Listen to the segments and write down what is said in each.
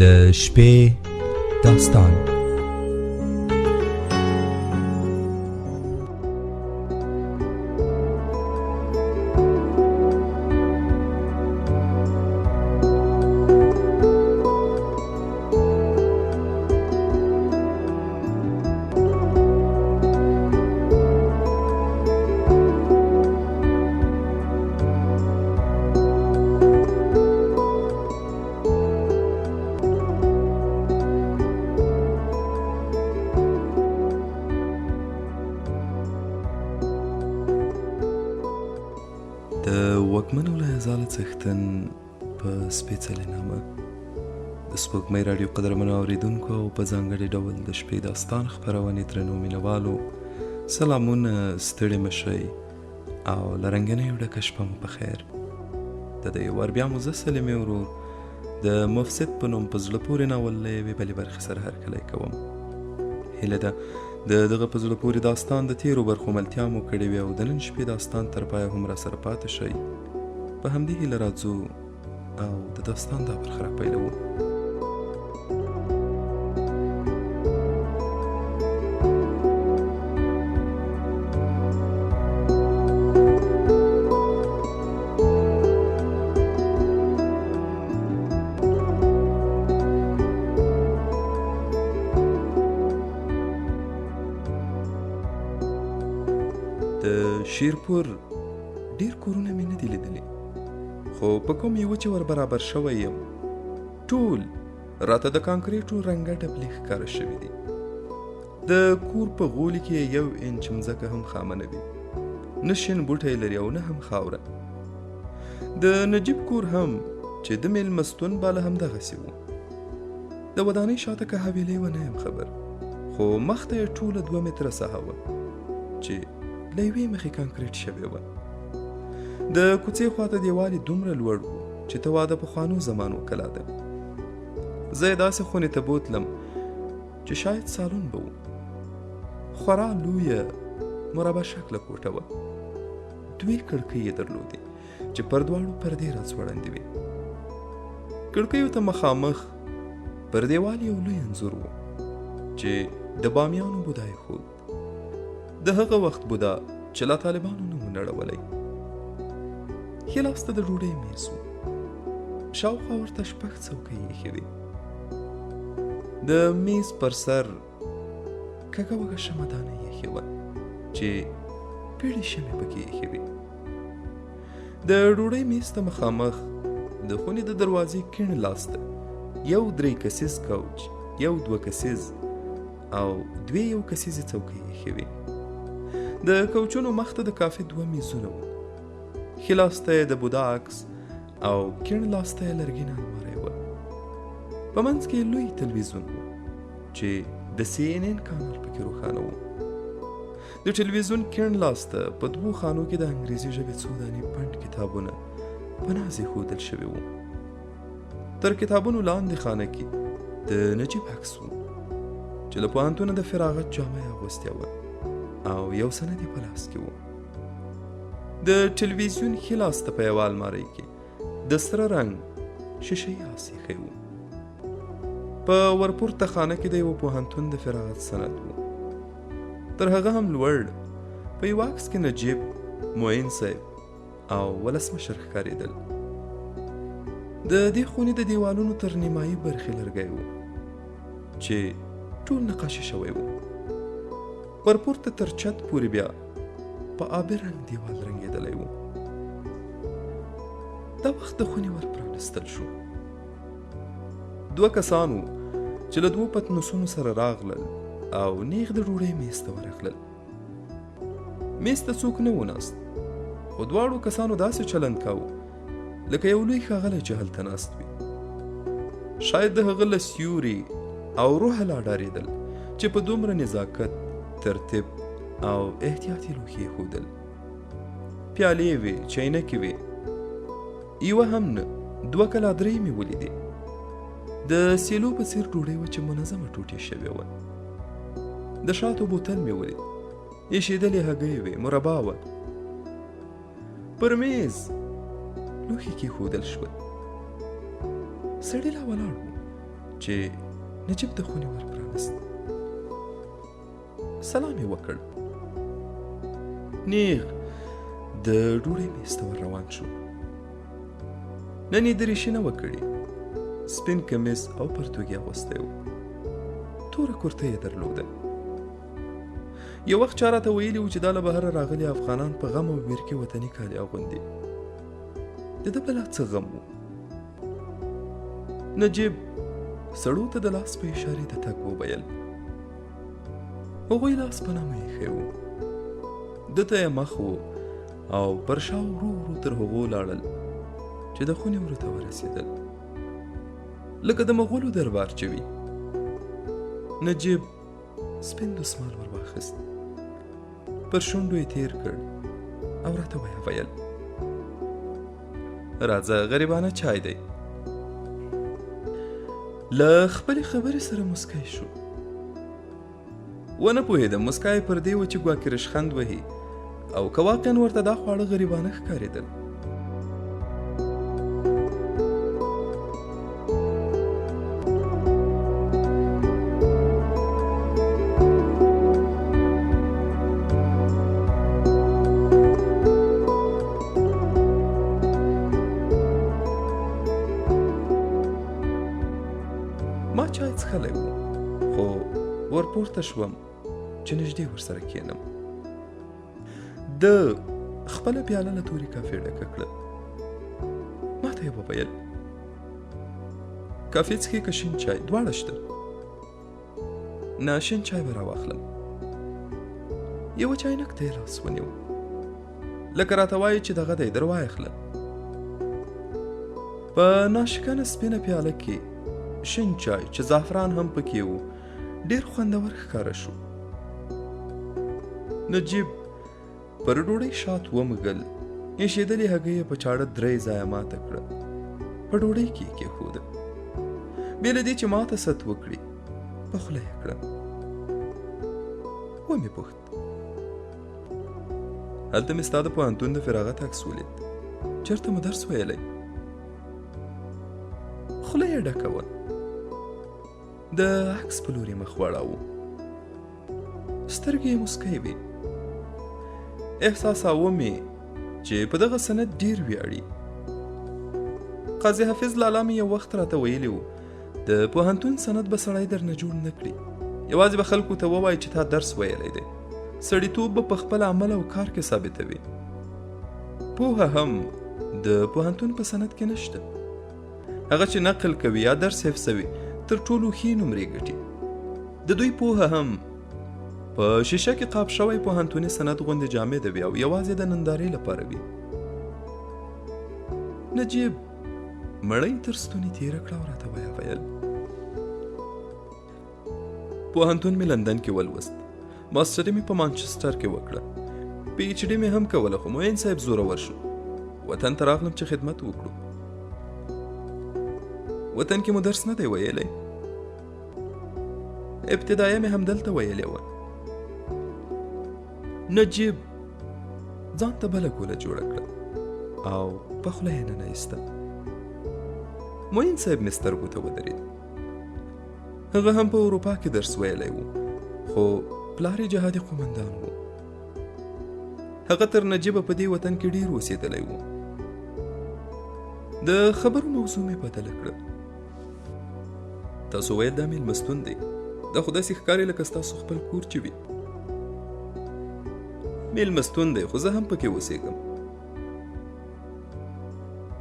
د شپې داستان. د وږمنو له ځاله څښتن په سپېڅلې نامه د سپوږمۍ راډیو قدرمنو اورېدونکو او په ځانګړي ډول د شپې داستان خپرونې درنو مینوالو سلامونه، ستړي مه شئ او له رنګینیو ډکه شپه مو په خیر. د دې وار بیا مو زه سلیمې ورور د مفسد په نوم په زړه پورې ناول له یوې بلې برخې سره هرکلی کوم. هیله ده د دغه په زړه پورې داستان د تیرو برخو ملتیا مو کړې وي او د نن شپې داستان تر پایه هم راسره پاتې شئ. په همدې هیله راځو او د داستان دا برخه راپیلوو. د شیرپور ډیر کورونه مې نه دي لیدلي، خو په کوم یوه چې ور برابر شوی یم ټول راته د کانکریټو رنګه ډبلې ښکاره شوي دي. د کور په غولي کې 1 انچ مځکه هم خامه نه وي، نه شین بوټی لري او نه هم خاوره. د نجیب کور هم چې د میلمستون باله همدغسې و. د ودانۍ شاته که حویلۍ و نه یم خبر، خو مخته یې ټوله 2 متره ساحه وه چې له یوې مخې کانکریټ شوې وه. د کوڅې خواته دیوال یې دومره لوړ و چې ته واده پخوانو زمانو کلا ده. زه یې داسې خونې ته بوتلم چې شاید سالون به و. خورا لویه مربع شکله کوټه وه. 2 کړکۍ یې درلودې چې پر دواړو پردې راځوړندې وې. کړکیو ته مخامخ پر دیوال یو لوی انځور و چې د بامیانو بودا یې ښود. د هغه وخت بودا چې لا طالبانو نه و نړولی. ښي لاس ته د ډوډۍ میز و، شاوخوا ورته 6 څوکۍ ایښې وې. د میز پر سر کږه وږه شمعدانه ایښې وه چې پیړې شمعې پکې ایښې وې. د ډوډۍ میز ته مخامخ د خونې د دروازې کیڼ لاس ته یو 3 کسیز کوچ، یو 2 کسیز او 2 1 کسیزې څوکۍ ایښې وې. د کوچونو مخ ته د کافي 2 میزونه وو. ښي لاس ته یې د بودا عکس او کیڼ لاس ته یې لرګینه المارۍ وه. په منځ کې لوی تلویزیون و چې د CNN کانال پکې روښانه و. د ټلویزیون کیڼ لاس ته په 2 خانو کې د انګریزي ژبې 2 دانې پنډ کتابونه په ناز ایښودل شوي وو. تر کتابونو لاندې خانه کې د نجیب عکس و چې له پوهنتونه د فراغت جامه یې اغوستې وه او یو سند یې په لاس کې و. د ټلویزیون ښي لاس ته په یوه المارۍ کې د سره رنګ شیشه‌یي آس ایښی و. په ورپورته خانه کې د یوه پوهنتون د فراغت سند و. تر هغه هم لوړ په یو عکس کې نجیب، معین صاحب او ولسمشر ښکارېدل. د دې خونې د دیوالونو تر نیمایي برخې لرګی و چې ټول نقاشي شوی و. ورپورته تر چت پورې بیا په آبي رنګ دیوال رنګېدلی و. دا وخت د خونې ور پرانستل شو. 2 کسان وو چې له 2 پتنوسونو سره راغلل او نیغ د ډوډۍ میز ته ورغلل. میز ته څوک نه و ناست، خو دواړو کسانو داسې چلند کاوه لکه یو لوی ښاغلی چې هلته ناست وي. شاید د هغه له سیوري او روحه لا ډارېدل چې په دومره نزاکت، ترتیب او احتیاطي لوښي یې ښودل. پیالې وې، چینکې وې، یوه هم نه 2 کلا 3 مې ولیدې. د سیلو په څېر ډوډۍ وه چې منظمه ټوټې شوې وه. د شاتو بوتل مې ولید، ایښېدلې هګۍ وې، مربا وه. پر میز لوښي کېښودل شول. سړی لا ولاړ و چې نجیب د خونې ور پرانست. سلام یې وکړ. نیغ د ډوډۍ میز ته ور روان شو. نن یې دریشي نه وکړي، سپین کمیس او پرتوګي اغوستی و. توره کرته یې درلوده. یو وخت چا راته ویلي و چې دا له بهره راغلي افغانان په غم او ویر کې وطني کالي اغوندي. د ده بلا څه غم و. نجیب سړو ته د لاس په اشارې د تګ وویل. هغوی لاس په نامه ایښی و. ده ته یې مخ و او پر شا ورو ورو تر هغو لاړل چې د خونې ورته ورسېدل، لکه د مغولو دربار چې وي. نجیب سپین دسمال ور واخیست، پر شونډو یې تیر کړ او راته ویې ویل: راځه غریبانه چای دی. له خپلې خبرې سره مسکی شو. ونه پوهېدم مسکا یې پر دې و چې ګواکې رشخند وهي او که واقعا ورته دا خواړه غریبانه ښکارېدل. ما چای څښلی و، خو ورپورته شوم چې نږدې ورسره کښېنم. ده خپله پیاله له تورې کافې ډکه کړه. ما ته یې وویل: کافې څښې که شین چای؟ دواړه شته. نه، شین چای به راواخلم. یوه چاینک ته یې لاس ونیو، لکه راته وایي چې دغه دی، در وایخله. په ناشکنه سپینه پیاله کې شین چای چې زعفران هم پکې و ډېر خوندور ښکاره شو. نجیب پر ډوډۍ شات ومږل، ایښېدلې هګۍ یې په چاړه 3 ځایه ماته کړه، په ډوډۍ کې یې کېښوده. بې له دې چې ماته ست وکړي، په خوله یې کړه. ومې پوښت: هلته مې ستا د پوهنتون د فراغت عکس ولید، چېرته مو درس ویلی؟ خوله یې ډکه وه. د عکس په لور یې مخ واړاوه. سترګې یې مسکی وې. احساساوه مې چې په دغه سند ډېر ویاړي. قاضي حافظ لالا مې یو وخت راته ویلي و: د پوهنتون سند به سړی درنه جوړ نه کړي، یوازې به خلکو ته ووایي چې تا درس ویلی دی. سړیتوب به په خپل عمل او کار کې ثابتوي. پوهه هم د پوهنتون په سند کې نشته. هغه چې نقل کوي یا درس حفظوي تر ټولو ښې نمرې ګټي. د دوی پوهه هم په شیشه کې قاب شوی پوهنتوني سند غوندې جامد وي او یوازې د نندارې لپاره وي. نجیب مړۍ تر ستوني تېره کړه او راته ویې ویل: پوهنتون مې لندن کې ولوست، ماسټري مې په مانچسټر کې وکړه، پی ایچ ډي مې هم کوله، خو معین صاحب زورور شو. وطن ته راغلم چې خدمت وکړو. وطن کې مو درس نه دی ویلی؟ ابتدایه مې همدلته ویلې وه. نجیب ځان ته بله ګوله جوړه کړه او په خوله یې ننایسته. معین صاحب مې سترګو ته ودرېد. هغه هم په اروپا کې درس ویلی و، خو پلار یې جهادي قومندان و. هغه تر نجیبه په دې وطن کې ډېر اوسېدلی و. د خبرو موضوع مې بدله کړه. تاسو ویل دا مېلمستون دی، دا خو داسې ښکاري لکه ستاسو خپل کور چې وي. مېلمستون دی، خو زه هم پکې اوسېږم.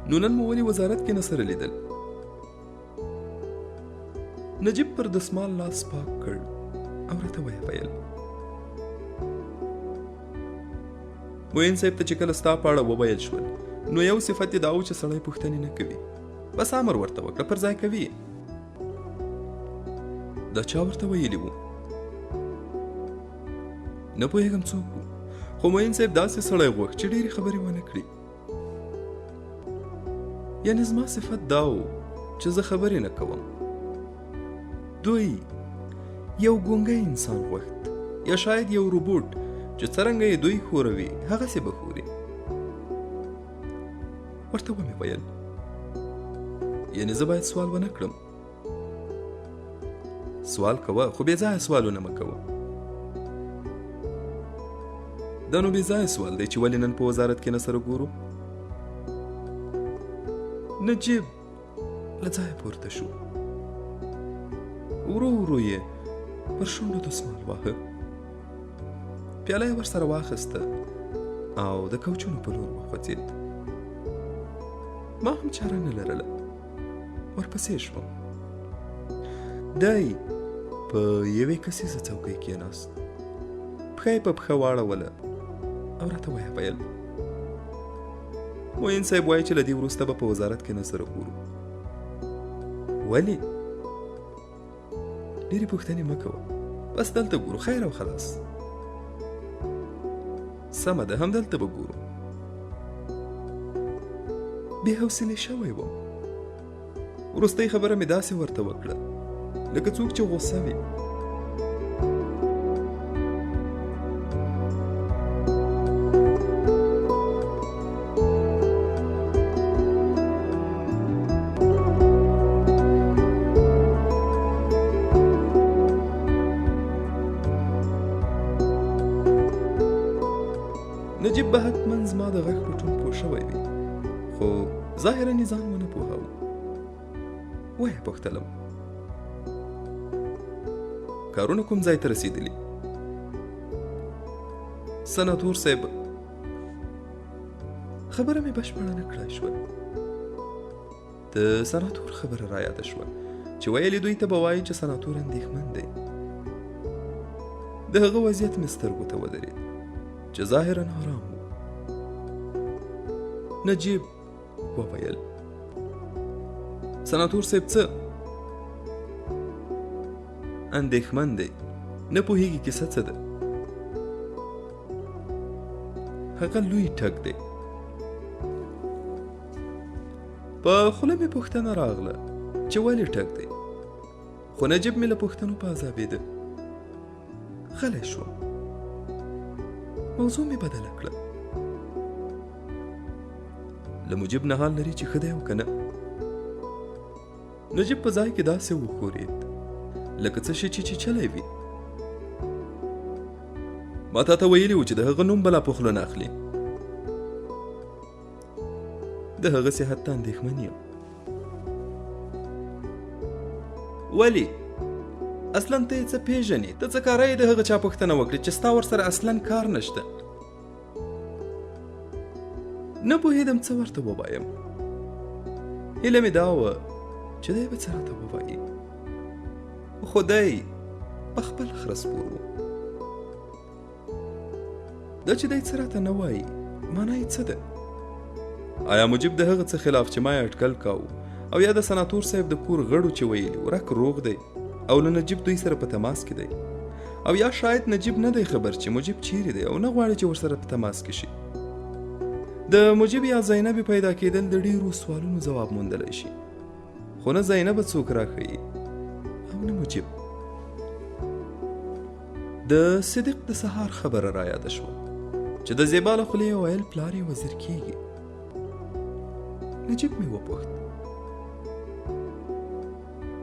نو نن مو ولې وزارت کې نه سره لیدل؟ نجیب پر دسمال لاس پاک کړ او راته ویې ویل: معین صاحب ته چې کله ستا په اړه وویل شول، نو یو صفت یې دا و چې سړی پوښتنې نه کوي، بس امر ورته وکړه، پر ځای کوي. دا چا ورته ویلي و؟ نه پوهېږم څوک و، خو معین صاحب داسې سړی غوښت چې ډېرې خبرې ونه کړي. یعنې زما صفت دا و چې زه خبرې نه کوم. دوی یو ګونګی انسان غوښت، یا شاید یو روبوټ چې څرنګه یې دوی ښوروي هغسې به ښوري. ورته ومې ویل: یعنې زه باید سوال ونه کړم؟ سوال کوه خو بې ځایه سوالونه مه کوه. دا نو بې ځایه سوال دی چې ولې نن په وزارت کې نه سره ګورو. نجیب له ځایه پورته شو. ورو ورو یې پر شونډو دسمال واهه. پیاله یې ورسره واخیسته او د کوچونو په لور وخوځېد. ما هم چاره نه لرله، ورپسې شوم. دی په یوې کسیزه څوکۍ کېناست، پښه یې په پښه واړوله او راته ویې ویل معین صاحب وایي چې له دې وروسته به په وزارت کې نه سره ګورو. ولې؟ ډېرې پوښتنې مه کوه، بس دلته ګورو، خیر او خلاص. سمه ده، همدلته به ګورو. بې حوصلې شوی وم. وروستۍ خبره مې داسې ورته وکړه لکه څوک چې غوسه وي. نجیب به حتما زما د غږ په ټون پوه شوی وي، خو ظاهرا یې ځان ونه پوهاوه. ویې پوښتلم کارونه کوم ځای ته رسېدلي؟ سناتور صاحب خبره مې بشپړه نه کړای شوه. د سناتور خبره رایاده شوه چې ویلې دوی ته به وایي چې سناتور اندېښمن دی. د هغه وضعیت مې سترګو ته ودرېد چې ظاهرا آرام و. نجیب وویل سناتور صاحب څه اندېښمن دی، نه پوهېږي کیسه څه ده. هغه لوی ټک دی. په خوله مې پوښتنه راغله چې ولې ټک دی، خو نجیب مې له پوښتنو په عذابېده. غلی شوم. موضوع مې بدله کړه. له مجیب نه حال لري چې ښه دی او که نه. نجیب په ځای کې داسې وښورېد لکه څه شي چې چیچلی وي. ما تا ته ویلي و چې د هغه نوم به لا په خوله نه اخلي. د هغه صحت ته اندېښمن یم. ولې؟ اصلا ته یې څه پېژنې؟ ته څه کاره یې د هغه چا پوښتنه وکړې چې ستا ورسره اصلا کار نشته؟ نه پوهېدم څه ورته ووایم. هیله مې دا وه چې دی به څه راته ووایي، خو دی په خپل خره سپور و. دا چې دی څه راته نه وایي معنا یې څه ده؟ آیا مجیب د هغه څه خلاف چې ما یې اټکل کاوه او یا د سناتور صاحب د کور غړو چې ویلي ورک روغ دی او له نجیب دوی سره په تماس کې دی، او یا شاید نجیب نه دی خبر چې مجیب چیرې دی او نه غواړي چې ورسره په تماس کې شي. د مجیب یا زینب پیدا کېدل د ډېرو سوالونو ځواب موندلی شي، خو نه زینب څوک راښیي او نه مجیب. د صدیق د سهار خبره رایاده شوه چې د زیبا له خولې یې ویل پلار یې وزیر کېږي. نجیب مې وپوښت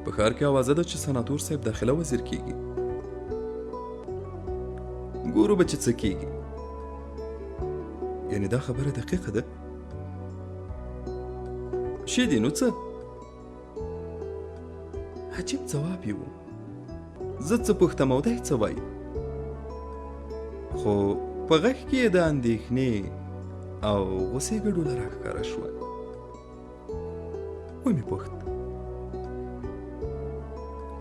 په ښار کې اوازه ده چې سناتور صاحب داخله وزیر کېږي. ګورو به چې څه کېږي. یعنې دا خبره دقیقه ده؟ شې دي نو څه؟ عجیب ځواب یې و. زه څه پوښتم او دی څه وایي، خو په غږ کې یې د اندېښنې او غوسې ګډوله راښکاره شوه. ومې پوښت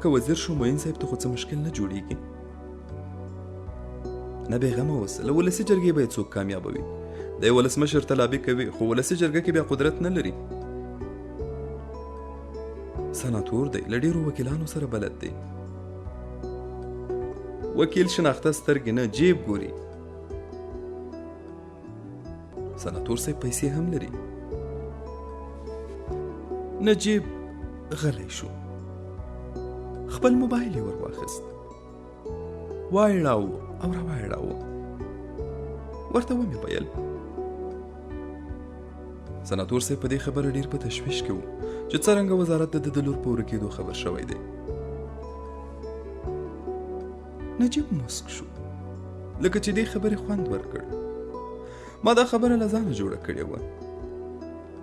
که وزیر شو معین صاحب ته خو څه مشکل نه جوړېږي؟ نه بېغمه اوسه، له ولسي جرګې به یې څوک کامیابوي. دی ولسمشر ته لابي کوي خو ولسي جرګه کې بیا قدرت نه لري. سناتور دی، له ډېرو وکیلانو سره بلد دی. وکیل شناخته سترګې نه جیب ګوري. سناتور صاحب پیسې هم لري. نجیب غلی شو. خپل موبایل یې ور واخیست، واړاوه او را واړاوه. ورته ومې ویل سناتور صاحب په دې خبره ډېر په تشویش کې و چې څرنګه وزارت د د لور په ورکېدو خبر شوی دی. نجیب مسک شو لکه چې دې خبرې خوند ورکړ. ما دا خبره له ځانه جوړه کړې وه.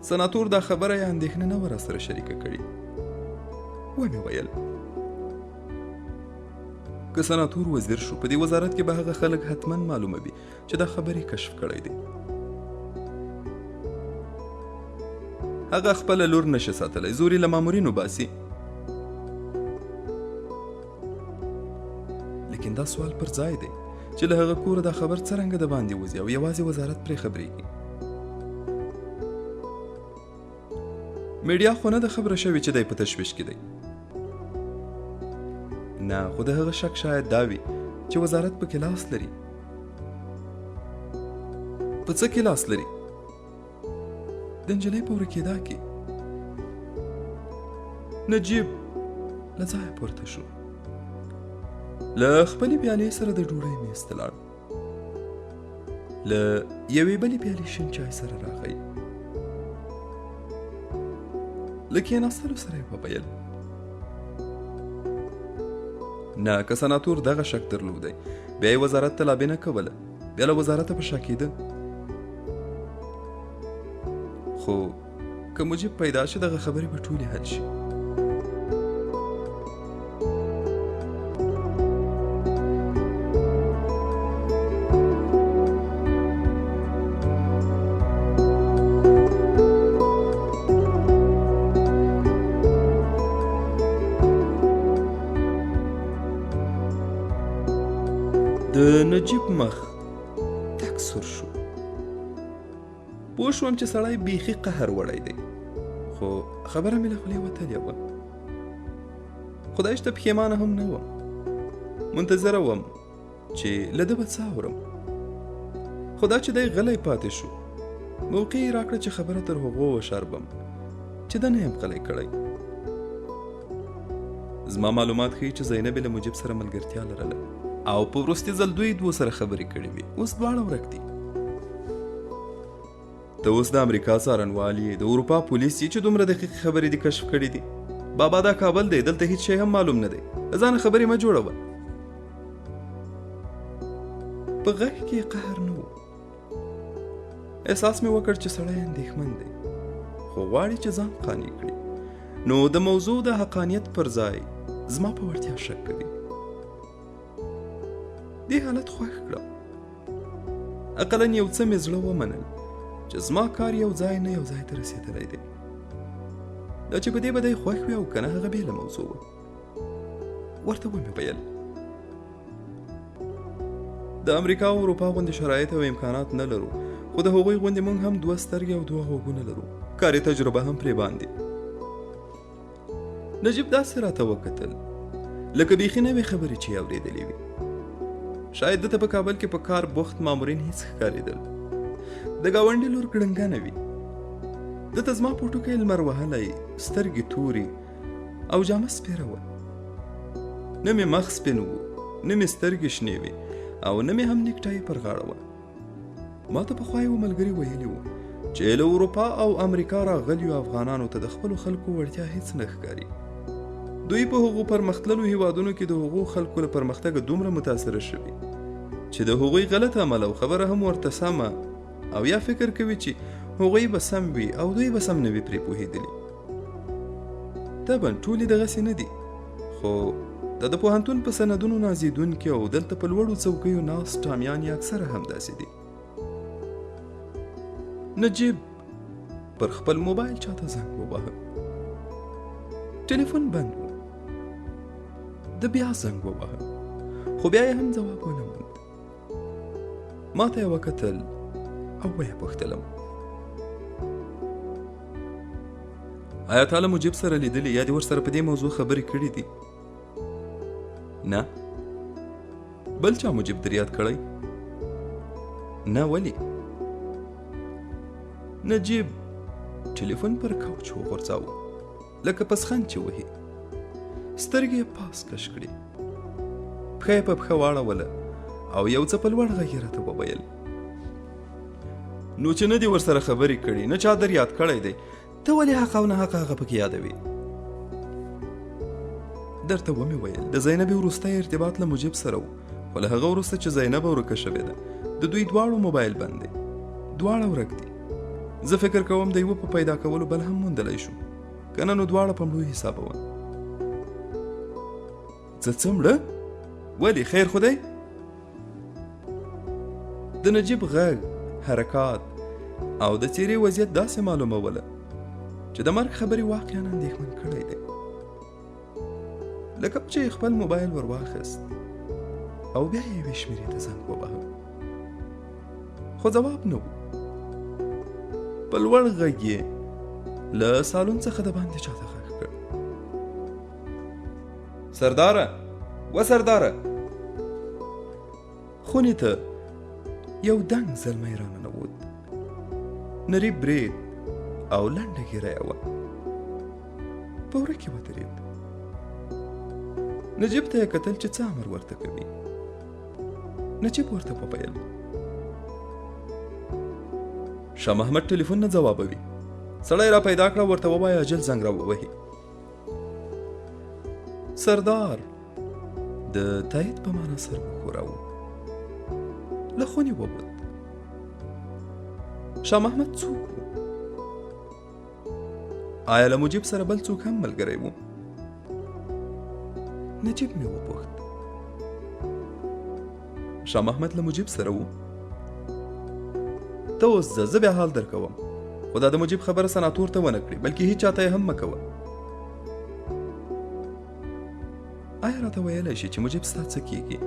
سناتور دا خبره یې اندېښنه نه وه راسره شریکه کړې. ومې ویل که سناتور وزیر شو په دې وزارت کې به هغه خلک حتما معلوموي چې دا خبرې کشف کړی دی. هغه خپله لور نشه ساتلی، زور یې له مامورینو باسي. لیکن دا سوال پر ځای دی چې له هغه کوره دا خبر څرنګه د باندې وځي او یوازې وزارت پرې خبرېږي. میډیا خو نه ده خبره شوې چې دی په تشویش کې دی. نه، خو د هغه شک شاید دا وي چې وزارت په کې لاس لري. په څه کې لاس لري؟ د نجلۍ په ورکېدا کې. نجیب له ځایه پورته شو، له خپلې پیالې سره د ډوډۍ میز ته لاړ، له یوې بلې پیالې شین چای سره راغی. له کېناستلو سره یې وویل نه، که سناتور دغه شک درلودی بیا یې وزارت ته لابې نه کوله، بیا له وزارته په شا کېده. خو که مجیب پیدا شي دغه خبرې به ټولې حل شي. د نجیب مخ تک سور شو. پوه شوم چې سړی بیخي قهر وړی دی، خو خبره مې له خولې وتلې وه. خدای شته پښیمانه هم نه وم، منتظره وم چې له ده به څه اورم. خو دا چې دی غلی پاتې شو موقع یې راکړه چې خبره تر هغو وشاربم چې ده نه یم غلی کړی. زما معلومات ښیي چې زینب له مجیب سره ملګرتیا لرله او په وروستي ځل دوی دوه سره خبرې کړې وې. اوس دواړه ورک دي. ته اوس د امریکا څارنوال یې، د اروپا پولیس یې چې دومره دقیق خبرې دې کشف کړې دي. بابا دا کابل دی، دلته هیڅ شی هم معلوم نه دی. ځان خبرې مه جوړوه. په غږ کې قهر نه و. احساس مې وکړ چې سړی اندېښمن دی، خو غواړي چې ځان قانع کړي. نو د موضوع د حقانیت پر ځای زما په وړتیا شک کوي. دې حالت خوښ کړم. اقلا یو څه مې زړه ومنل چې زما کار یو ځای نه یو ځای ته رسېدلی دی. دا چې په دې به دی خوښ وي او که نه هغه بېله موضوع وه. ورته ومې ویل د امریکا او اروپا غوندې شرایط او امکانات نه لرو، خو د هغوی غوندې موږ هم دوه سترګې او دوه غوږونه لرو، کاري تجربه هم پرې باندې. نجیب داسې راته وکتل لکه بیخي نوې خبرې چې یې اورېدلې وي. شاید دته په کابل کې په کار بوخت مامورین هیڅ ښکارېدل. د ګاونډي لور ګړنګنه وي. دته زما په ټوکۍ لمر وهلی، سترګې تورې او جامه سپېره وه. نه مې مخ سپین و، نه مې سترګې شنې وې او نه مې هم نیکټای پر غاړه وه. ما ته پخوا یو ملګري ویلي وو چې له اروپا او امریکا راغلیو افغانانو ته د خپلو خلکو وړتیا هیڅ نه ښکاري. دوی په هغو پرمختللو هیوادونو کې د هغو خلکو له پرمختګه دومره متاثره شوي چې د هغوی غلط عمل او خبره هم ورته سمه او یا فکر کوي چې هغوی به سم وي او دوی به سم نه وي پرې پوهېدلي. طبعا ټولې دغسې نه دي، خو د پوهنتون په سندونو نازېدونکي او دلته په لوړو څوکیو ناست ټامیان یې اکثره همداسې دي. نجیب پر خپل موبایل چاته زنګ وواهه. ټلیفون بند و. د بیا زنګ وواهه، خو بیا یې هم ځواب ونه موند. ما ته یې وکتل او ویې پوښتلم آیا تا له مجیب سره لیدلي یا دې ورسره په دې موضوع خبرې کړې دي؟ نه. بل چا مجیب در یاد کړی؟ نه. ولې؟ نجیب ټلیفون پر کوچ وغورځاوه لکه پسخند چې وهي. سترګې یې پاس کش کړې، پښه یې په پښه واړوله او یو څه په لوړ غږ یې راته وویل نو چې نه دې ورسره خبرې کړي، نه چا در یاد کړی دی، ته ولې حق او نه حق هغه پکې یادوي؟ درته ومې ویل د زینبې وروستی ارتباط له مجیب سره و خو له هغه وروسته چې زینب ورکه شوې ده د دوی دواړو موبایل بند دی، دواړه ورک دي. زه فکر کوم د یوه په پیدا کولو بل هم موندلی شو، که نه نو دواړه په مړو حسابوه. څه مړه؟ ولې خیر خو دی؟ د نجیب غږ، حرکات او د څیرې وضعیت داسې معلوموله چې د مرګ خبرې واقعا اندېښمن کړی دی. لکه چې خپل موبایل ور واخیست او بیا یې یوې شمېرې ته زنګ وواهه، خو ځواب نه و. په لوړ غږ یې له سالون څخه د باندې چاته غږ کړ: سرداره، و سرداره! خونې ته یو دنګ زلمی راننوت، نری برید او لنډه ږیره وه، په وره کې ودرېد. نجیب ته یې کتل چې څه امر ورته کوي. نجیب ورته وویل: شاه محمد ټلیفون نه ځوابوي، سړی را پیدا کړه، ورته ووایه اجل زنګ را ووهي. سردار د تایید په معنا سر وښوراوه، له خونې ووت. شاه محمد څوک و؟ آیا له مجیب سره بل څوک هم ملګری و؟ نجیب مې وپوښت. شاه محمد له مجیب سره و؟ ته اوس زه بیا حال در کوم، خو دا د مجیب خبره سناتور ته ونه کړي، بلکې هیڅ چاته یې هم مه کوه. آیا راته ویلی شي چې مجیب ستا څه کیږي؟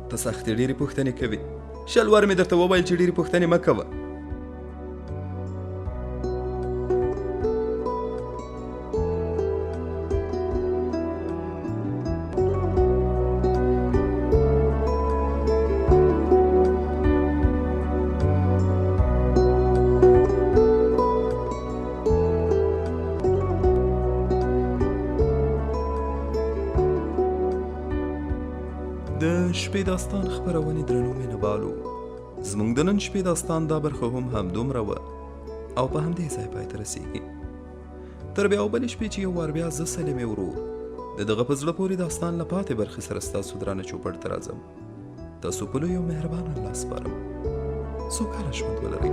ته سختې ډېرې پوښتنې کوې، شل وار مې درته وویل چې ډېرې پوښتنې مه کوه. د شپې داستان خپرونې درنو مینهوالو، زموږ د نن شپې داستان دا برخه هم همدومره وه او په همدې ځای پای ته رسېږي. تر بیا او بلې شپې چې یو وار بیا زه سلیمې ورور د دغه په زړه پورې داستان له پاتې برخې سره ستاسو درانه چوپړ ته راځم. تاسو په لوی او مهربان الله سپارم. سوکاله ژوند ولرئ.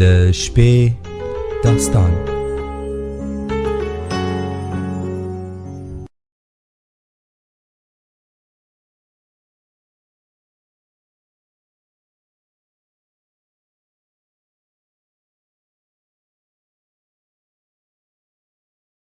د شپې داستان.